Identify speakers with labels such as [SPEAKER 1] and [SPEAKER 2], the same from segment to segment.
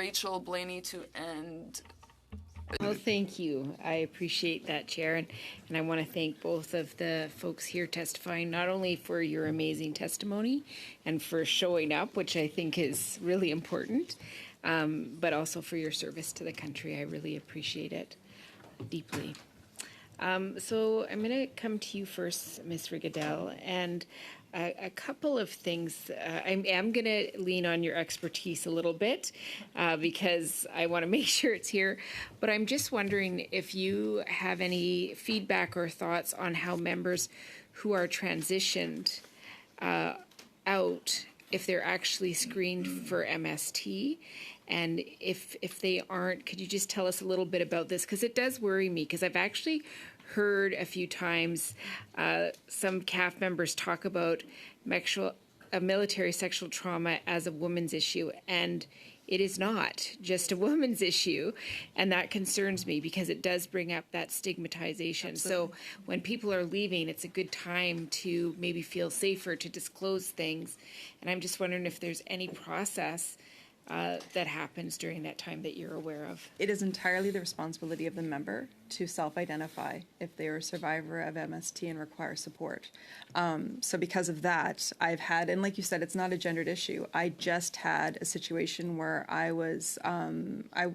[SPEAKER 1] Rachel Blaney to end.
[SPEAKER 2] Well, thank you. I appreciate that, Chair. And I want to thank both of the folks here testifying, not only for your amazing testimony and for showing up, which I think is really important, but also for your service to the country. I really appreciate it deeply. So I'm going to come to you first, Ms. Rigadel, and a couple of things. I am going to lean on your expertise a little bit because I want to make sure it's here. But I'm just wondering if you have any feedback or thoughts on how members who are transitioned out, if they're actually screened for MST. And if they aren't, could you just tell us a little bit about this? Because it does worry me, because I've actually heard a few times some CAF members talk about military sexual trauma as a woman's issue, and it is not just a woman's issue, and that concerns me because it does bring up that stigmatization. Absolutely. So when people are leaving, it's a good time to maybe feel safer to disclose things, and I'm just wondering if there's any process that happens during that time that you're aware of.
[SPEAKER 3] It is entirely the responsibility of the member to self-identify if they are a survivor of MST and require support. So because of that, I've had, and like you said, it's not a gendered issue. I just had a situation where I was, I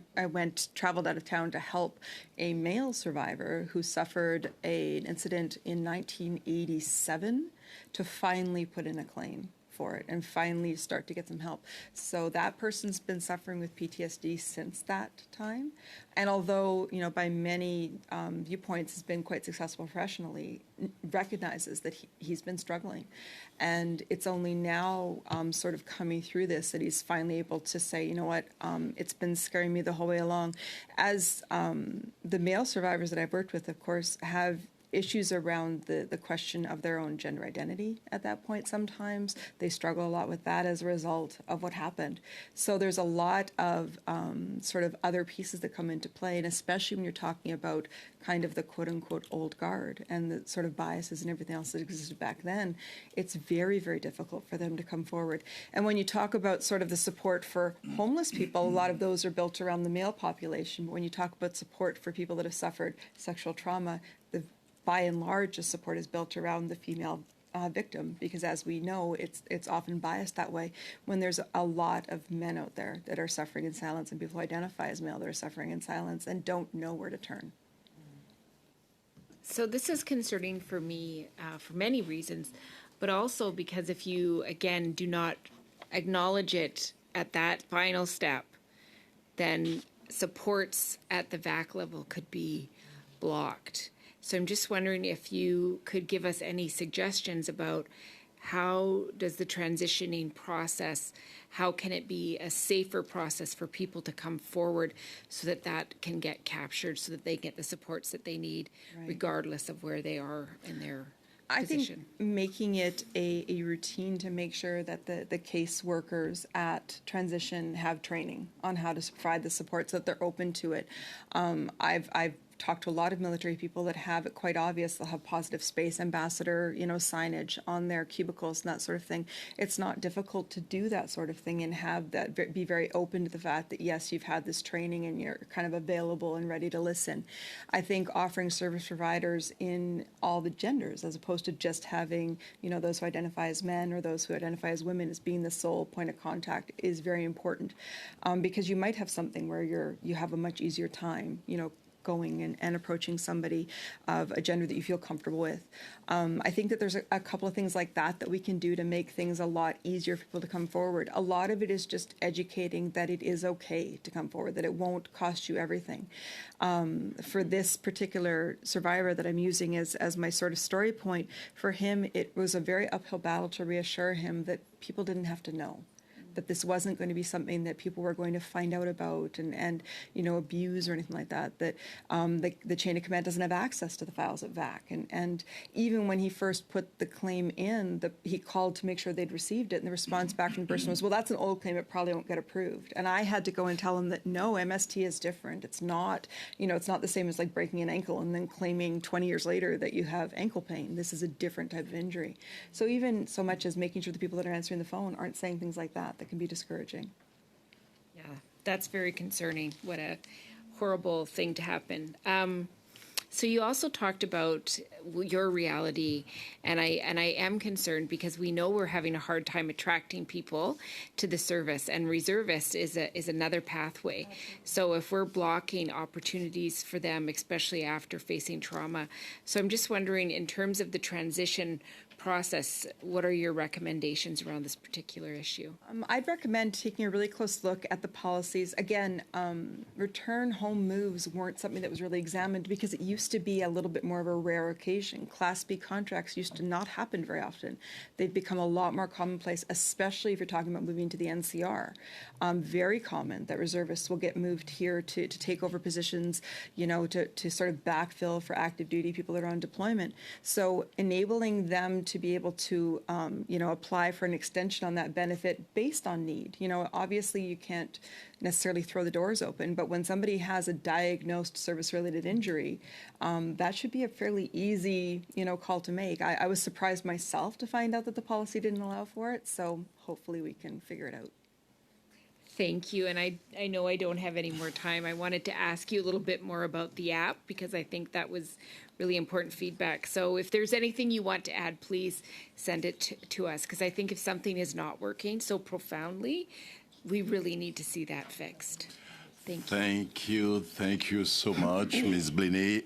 [SPEAKER 3] traveled out of town to help a male survivor who suffered an incident in 1987 to finally put in a claim for it and finally start to get some help. So that person's been suffering with PTSD since that time. And although, you know, by many viewpoints has been quite successful professionally, recognizes that he's been struggling. And it's only now sort of coming through this that he's finally able to say, you know what, it's been scaring me the whole way along. As the male survivors that I've worked with, of course, have issues around the question of their own gender identity at that point. Sometimes they struggle a lot with that as a result of what happened. So there's a lot of sort of other pieces that come into play, and especially when you're talking about kind of the quote-unquote old guard and the sort of biases and everything else that existed back then, it's very, very difficult for them to come forward. And when you talk about sort of the support for homeless people, a lot of those are built around the male population. But when you talk about support for people that have suffered sexual trauma, by and large, the support is built around the female victim, because as we know, it's often biased that way when there's a lot of men out there that are suffering in silence, and people who identify as male that are suffering in silence and don't know where to turn.
[SPEAKER 2] So this is concerning for me for many reasons, but also because if you, again, do not acknowledge it at that final step, then supports at the VAC level could be blocked. So I'm just wondering if you could give us any suggestions about how does the transitioning process, how can it be a safer process for people to come forward so that that can get captured, so that they get the supports that they need, right, regardless of where they are in their position.
[SPEAKER 3] I think making it a routine to make sure that the case workers at transition have training on how to provide the support so that they're open to it. I've talked to a lot of military people that have it quite obvious. They'll have positive space ambassador, you know, signage on their cubicles and that sort of thing. It's not difficult to do that sort of thing and have that be very open to the fact that, yes, you've had this training and you're kind of available and ready to listen. I think offering service providers in all the genders, as opposed to just having, you know, those who identify as men or those who identify as women as being the sole point of contact, is very important, because you might have something where you have a much easier time, you know, going and approaching somebody of a gender that you feel comfortable with. I think that there's a couple of things like that we can do to make things a lot easier for people to come forward. A lot of it is just educating that it is okay to come forward, that it won't cost you everything. For this particular survivor that I'm using as my sort of story point, for him it was a very uphill battle to reassure him that people didn't have to know, that this wasn't going to be something that people were going to find out about and you know, abuse or anything like that, that the chain of command doesn't have access to the files at VAC. And even when he first put the claim in, he called to make sure they'd received it, and the response back from the person was, well, that's an old claim, it probably won't get approved. And I had to go and tell him that, no, MST is different. It's not, you know, it's not the same as like breaking an ankle and then claiming 20 years later that you have ankle pain. This is a different type of injury. So even so much as making sure the people that are answering the phone aren't saying things like that, that can be discouraging.
[SPEAKER 2] Yeah, that's very concerning. What a horrible thing to happen. So you also talked about your reality, and I am concerned because we know we're having a hard time attracting people to the service, and reservist is another pathway. So if we're blocking opportunities for them, especially after facing trauma, so I'm just wondering, in terms of the transition process, what are your recommendations around this particular issue?
[SPEAKER 3] I'd recommend taking a really close look at the policies. Again, return home moves weren't something that was really examined because it used to be a little bit more of a rare occasion. Class B contracts used to not happen very often. They've become a lot more commonplace, especially if you're talking about moving to the NCR. Very common that reservists will get moved here to take over positions, to sort of backfill for active duty people that are on deployment. So enabling them to be able to, apply for an extension on that benefit based on need. Obviously you can't necessarily throw the doors open, but when somebody has a diagnosed service-related injury, that should be a fairly easy, call to make. I was surprised myself to find out that the policy didn't allow for it, so hopefully we can figure it out.
[SPEAKER 2] Thank you. And I know I don't have any more time. I wanted to ask you a little bit more about the app because I think that was really important feedback. So if there's anything you want to add, please send it to us, because I think if something is not working so profoundly, we really need to see that fixed. Thank you.
[SPEAKER 4] Thank you so much, Ms. Blaney.